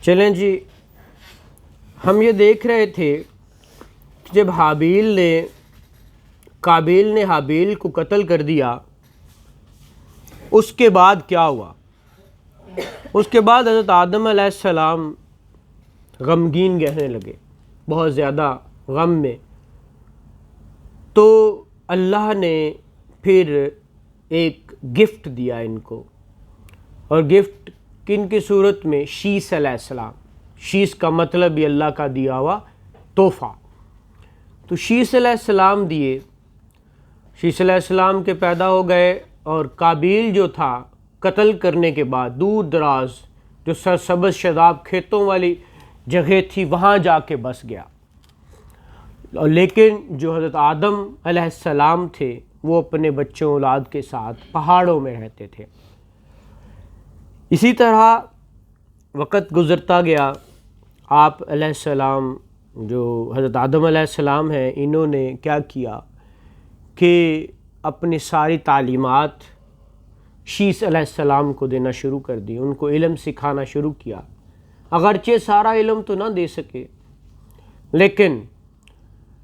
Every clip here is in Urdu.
چلیں جی، ہم یہ دیکھ رہے تھے کہ جب قابیل نے حابیل کو قتل کر دیا، اس کے بعد کیا ہوا؟ اس کے بعد حضرت آدم علیہ السلام غمگین رہنے لگے، بہت زیادہ غم میں۔ تو اللہ نے پھر ایک گفٹ دیا ان کو، اور گفٹ کن کی صورت میں؟ شیس علیہ السلام۔ شیس کا مطلب یہ اللہ کا دیا ہوا تحفہ۔ تو شیس علیہ السلام دیے، شیس علیہ السلام کے پیدا ہو گئے، اور قابیل جو تھا قتل کرنے کے بعد دور دراز جو سرسبز شاداب کھیتوں والی جگہ تھی وہاں جا کے بس گیا، لیکن جو حضرت آدم علیہ السلام تھے وہ اپنے بچوں اولاد کے ساتھ پہاڑوں میں رہتے تھے۔ اسی طرح وقت گزرتا گیا، آپ علیہ السلام جو حضرت آدم علیہ السلام ہیں، انہوں نے کیا کیا کہ اپنی ساری تعلیمات شیس علیہ السلام کو دینا شروع کر دی، ان کو علم سکھانا شروع کیا۔ اگرچہ سارا علم تو نہ دے سکے، لیکن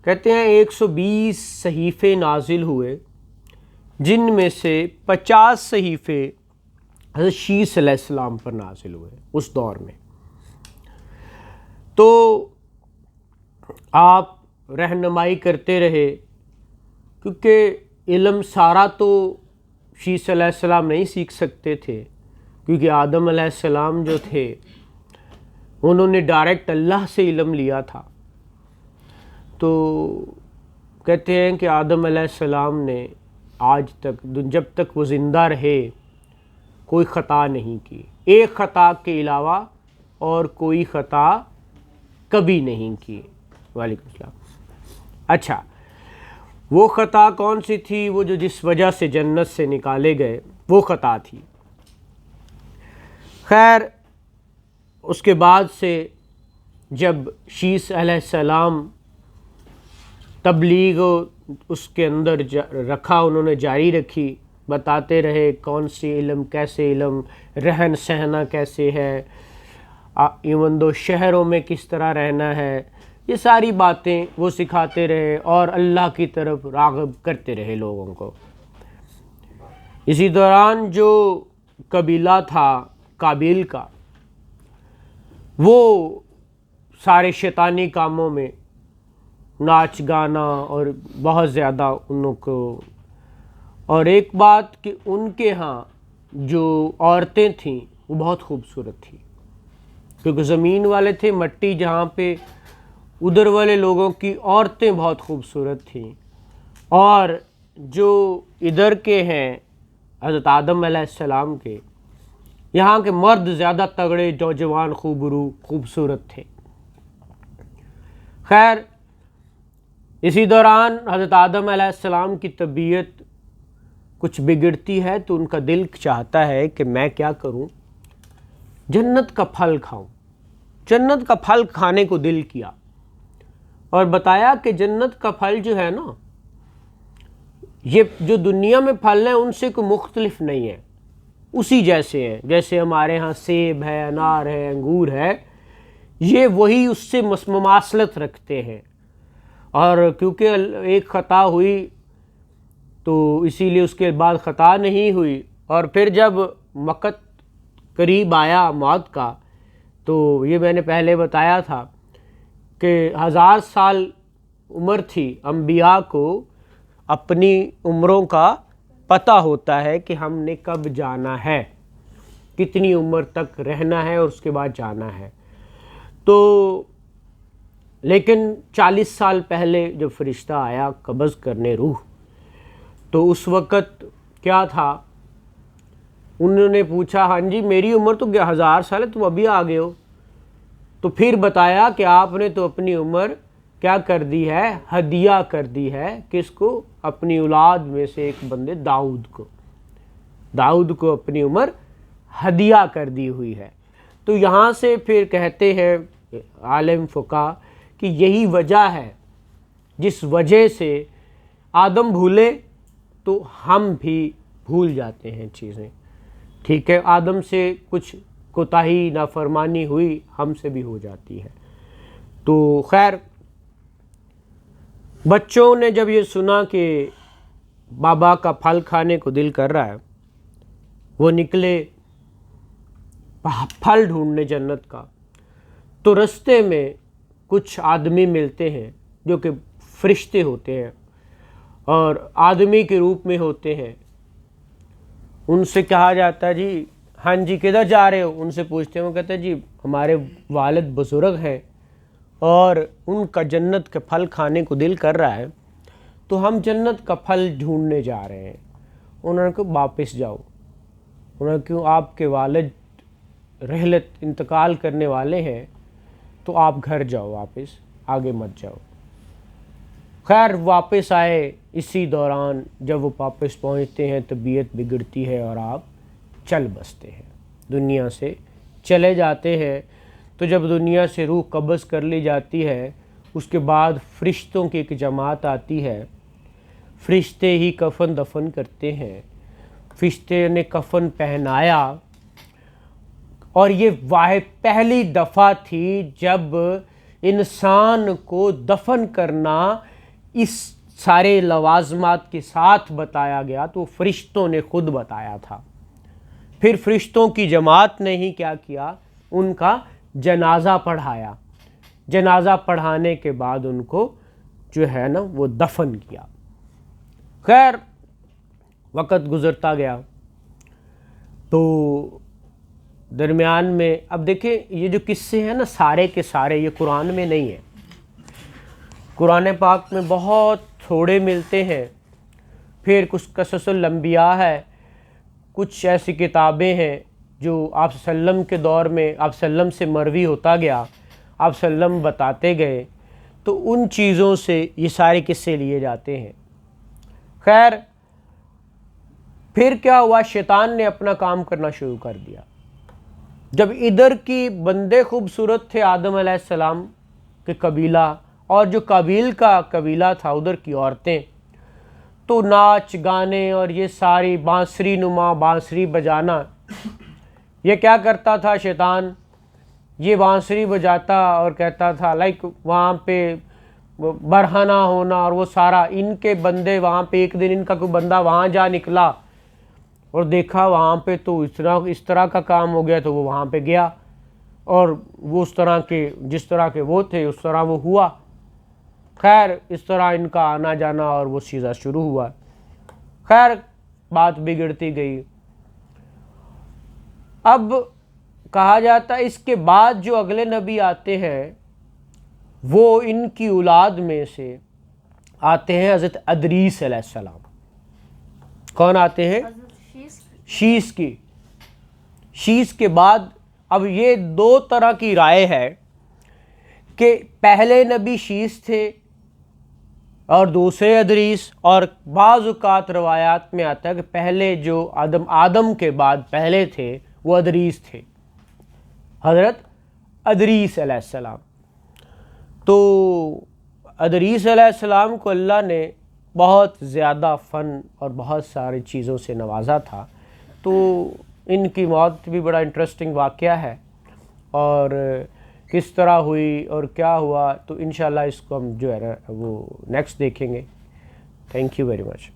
کہتے ہیں 120 صحیفے نازل ہوئے، جن میں سے 50 صحیفے حضرت شیس علیہ السلام پر نازل ہوئے اس دور میں۔ تو آپ رہنمائی کرتے رہے، کیونکہ علم سارا تو شیس علیہ السلام نہیں سیکھ سکتے تھے، کیونکہ آدم علیہ السلام جو تھے انہوں نے ڈائریکٹ اللہ سے علم لیا تھا۔ تو کہتے ہیں کہ آدم علیہ السلام نے آج تک جب تک وہ زندہ رہے کوئی خطا نہیں کی، ایک خطا کے علاوہ اور کوئی خطا کبھی نہیں کی۔ وعلیکم السلام۔ اچھا، وہ خطا کون سی تھی؟ وہ جو جس وجہ سے جنت سے نکالے گئے وہ خطا تھی۔ خیر، اس کے بعد سے جب شیس علیہ السلام تبلیغ اس کے اندر رکھا، انہوں نے جاری رکھی، بتاتے رہے کون سی علم، کیسے علم، رہن سہنا کیسے ہے، ایون دو شہروں میں کس طرح رہنا ہے، یہ ساری باتیں وہ سکھاتے رہے اور اللہ کی طرف راغب کرتے رہے لوگوں کو۔ اسی دوران جو قبیلہ تھا قابیل کا، وہ سارے شیطانی کاموں میں ناچ گانا اور بہت زیادہ انہوں کو، اور ایک بات کہ ان کے ہاں جو عورتیں تھیں وہ بہت خوبصورت تھیں، کیونکہ زمین والے تھے، مٹی جہاں پہ، ادھر والے لوگوں کی عورتیں بہت خوبصورت تھیں، اور جو ادھر کے ہیں حضرت آدم علیہ السلام کے، یہاں کے مرد زیادہ تگڑے، نوجوان، خوبرو، خوبصورت تھے۔ خیر، اسی دوران حضرت آدم علیہ السلام کی طبیعت کچھ بگڑتی ہے، تو ان کا دل چاہتا ہے کہ میں کیا کروں، جنت کا پھل کھاؤں۔ جنت کا پھل کھانے کو دل کیا، اور بتایا کہ جنت کا پھل جو ہے نا، یہ جو دنیا میں پھل ہیں ان سے کوئی مختلف نہیں ہے، اسی جیسے ہیں، جیسے ہمارے ہاں سیب ہے، انار ہے، انگور ہے، یہ وہی اس سے مماثلت رکھتے ہیں۔ اور کیونکہ ایک خطا ہوئی تو اسی لیے اس کے بعد خطا نہیں ہوئی، اور پھر جب وقت قریب آیا موت کا، تو یہ میں نے پہلے بتایا تھا کہ 1000 سال عمر تھی، انبیاء کو اپنی عمروں کا پتہ ہوتا ہے کہ ہم نے کب جانا ہے، کتنی عمر تک رہنا ہے اور اس کے بعد جانا ہے۔ تو لیکن 40 سال پہلے جب فرشتہ آیا قبض کرنے روح، تو اس وقت کیا تھا، انہوں نے پوچھا ہاں جی میری عمر تو 1000 سال ہے، تم ابھی آ گئے ہو؟ تو پھر بتایا کہ آپ نے تو اپنی عمر کیا کر دی ہے، ہدیہ کر دی ہے، کس کو؟ اپنی اولاد میں سے ایک بندے داؤد کو اپنی عمر ہدیہ کر دی ہوئی ہے۔ تو یہاں سے پھر کہتے ہیں عالم فقہ کہ یہی وجہ ہے جس وجہ سے آدم بھولے تو ہم بھی بھول جاتے ہیں چیزیں، ٹھیک ہے، آدم سے کچھ کوتاہی نافرمانی ہوئی ہم سے بھی ہو جاتی ہے۔ تو خیر بچوں نے جب یہ سنا کہ بابا کا پھل کھانے کو دل کر رہا ہے، وہ نکلے پھل ڈھونڈنے جنت کا۔ تو رستے میں کچھ آدمی ملتے ہیں جو کہ فرشتے ہوتے ہیں اور آدمی کے روپ میں ہوتے ہیں۔ ان سے کہا جاتا ہے جی ہاں جی کدھر جا رہے ہو؟ ان سے پوچھتے ہیں، وہ کہتے ہیں جی ہمارے والد بزرگ ہیں اور ان کا جنت کے پھل کھانے کو دل کر رہا ہے، تو ہم جنت کا پھل ڈھونڈنے جا رہے ہیں۔ انہوں نے کہا واپس جاؤ۔ انہوں نے کیوں؟ آپ کے والد رحلت انتقال کرنے والے ہیں، تو آپ گھر جاؤ، واپس آگے مت جاؤ۔ خیر واپس آئے، اسی دوران جب وہ واپس پہنچتے ہیں طبیعت بگڑتی ہے اور آپ چل بستے ہیں، دنیا سے چلے جاتے ہیں۔ تو جب دنیا سے روح قبض کر لی جاتی ہے، اس کے بعد فرشتوں کی ایک جماعت آتی ہے، فرشتے ہی کفن دفن کرتے ہیں، فرشتے نے کفن پہنایا۔ اور یہ واحد پہلی دفعہ تھی جب انسان کو دفن کرنا اس سارے لوازمات کے ساتھ بتایا گیا، تو فرشتوں نے خود بتایا تھا۔ پھر فرشتوں کی جماعت نے ہی کیا کیا؟ ان کا جنازہ پڑھایا۔ جنازہ پڑھانے کے بعد ان کو جو ہے نا وہ دفن کیا۔ خیر وقت گزرتا گیا، تو درمیان میں اب دیکھیں یہ جو قصے ہیں نا سارے کے سارے یہ قرآن میں نہیں ہیں، قرآن پاک میں بہت تھوڑے ملتے ہیں۔ پھر کچھ قصص الانبیاء ہے، کچھ ایسی کتابیں ہیں جو آپ صلی اللہ علیہ وسلم کے دور میں آپ صلی اللہ علیہ وسلم سے مروی ہوتا گیا، آپ صلی اللہ علیہ وسلم بتاتے گئے، تو ان چیزوں سے یہ سارے قصے لیے جاتے ہیں۔ خیر پھر کیا ہوا؟ شیطان نے اپنا کام کرنا شروع کر دیا۔ جب ادھر کی بندے خوبصورت تھے آدم علیہ السلام کے قبیلہ، اور جو قابیل کا قبیلہ تھا ادھر کی عورتیں، تو ناچ گانے اور یہ ساری بانسری نما بانسری بجانا، یہ کیا کرتا تھا شیطان؟ یہ بانسری بجاتا اور کہتا تھا لائک وہاں پہ برہنہ ہونا اور وہ سارا، ان کے بندے وہاں پہ ایک دن ان کا کوئی بندہ وہاں جا نکلا اور دیکھا وہاں پہ تو اس طرح کا کام ہو گیا، تو وہ وہاں پہ گیا اور وہ اس طرح کے جس طرح کے وہ تھے اس طرح وہ ہوا۔ خیر اس طرح ان کا آنا جانا اور وہ چیزیں شروع ہوا۔ خیر بات بگڑتی گئی۔ اب کہا جاتا ہے اس کے بعد جو اگلے نبی آتے ہیں وہ ان کی اولاد میں سے آتے ہیں حضرت ادریس علیہ السلام۔ کون آتے ہیں؟ شیس کی۔ شیس کے بعد اب یہ دو طرح کی رائے ہے کہ پہلے نبی شیس تھے اور دوسرے ادریس، اور بعض اوقات روایات میں آتا ہے کہ پہلے جو آدم کے بعد پہلے تھے وہ ادریس تھے، حضرت ادریس علیہ السلام۔ تو ادریس علیہ السلام کو اللہ نے بہت زیادہ فن اور بہت ساری چیزوں سے نوازا تھا، تو ان کی موت بھی بڑا انٹرسٹنگ واقعہ ہے، اور کس طرح ہوئی اور کیا ہوا تو انشاءاللہ اس کو ہم جو ہے نا وہ نیکسٹ دیکھیں گے۔ Thank you very much.